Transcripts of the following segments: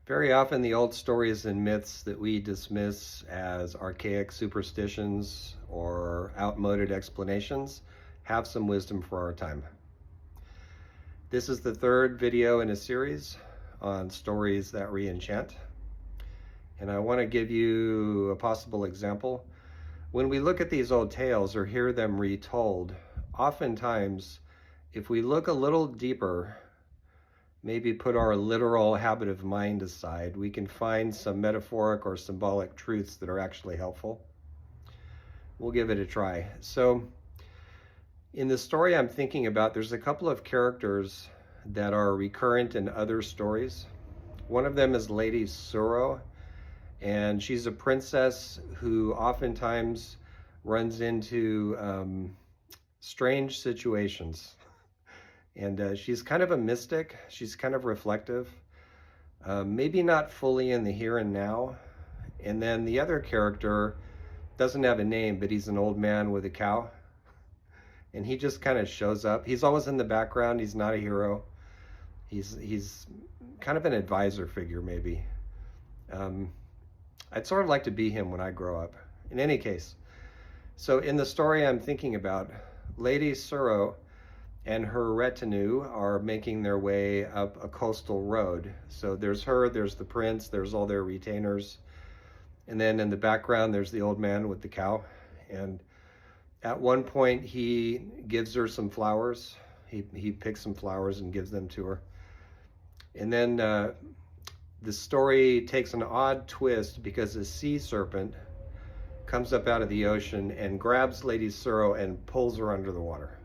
Very often the old stories and myths that we dismiss as archaic superstitions or outmoded explanations have some wisdom for our time. This is the third video in a series on stories that re-enchant. And I want to give you a possible example. When we look at these old tales or hear them retold, oftentimes, if we look a little deeper, maybe put our literal habit of mind aside, we can find some metaphoric or symbolic truths that are actually helpful. We'll give it a try. So in the story I'm thinking about, there's a couple of characters that are recurrent in other stories. One of them is Lady Sorrow, and she's a princess who oftentimes runs into strange situations. And she's kind of a mystic. She's kind of reflective, maybe not fully in the here and now. And then the other character doesn't have a name, but he's an old man with a cow. And he just kind of shows up. He's always in the background. He's not a hero. He's kind of an advisor figure, maybe. I'd sort of like to be him when I grow up. In any case, so in the story I'm thinking about, Lady Sorrow and her retinue are making their way up a coastal road. So there's her, there's the prince, there's all their retainers. And then in the background, there's the old man with the cow. And at one point, he gives her some flowers. He picks some flowers and gives them to her. And then the story takes an odd twist because a sea serpent comes up out of the ocean and grabs Lady Sorrow and pulls her under the water.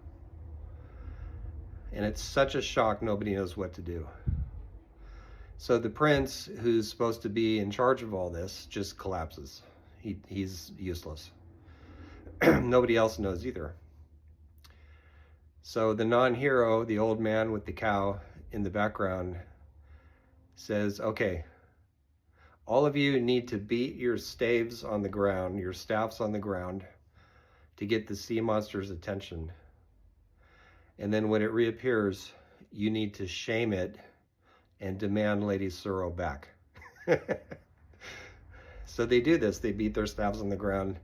And it's such a shock, nobody knows what to do. So the prince, who's supposed to be in charge of all this, just collapses. He's useless. Nobody else knows either. So the non-hero, the old man with the cow in the background, says, okay, all of you need to beat your staves on the ground, your staffs on the ground, to get the sea monster's attention. And then when it reappears, you need to shame it and demand Lady Sorrow back. So they do this. They beat their staffs on the ground.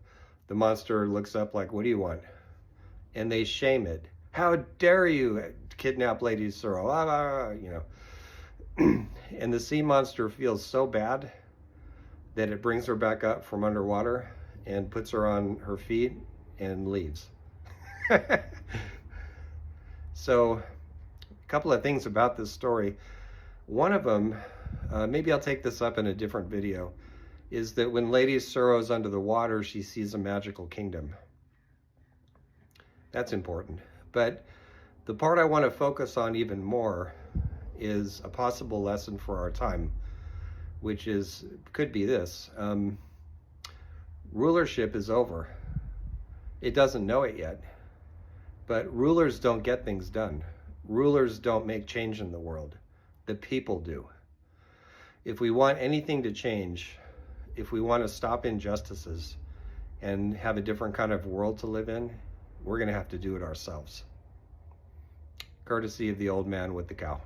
The monster looks up like, what do you want? And they shame it. How dare you kidnap Lady Sorrow? You know. And the sea monster feels so bad that it brings her back up from underwater and puts her on her feet and leaves. So a couple of things about this story. One of them, maybe I'll take this up in a different video, is that when Lady Sorrow's under the water, she sees a magical kingdom. That's important. But the part I want to focus on even more is a possible lesson for our time, which could be this. Rulership is over. It doesn't know it yet. But rulers don't get things done. Rulers don't make change in the world. The people do. If we want anything to change, if we want to stop injustices and have a different kind of world to live in, we're going to have to do it ourselves. Courtesy of the old man with the cow.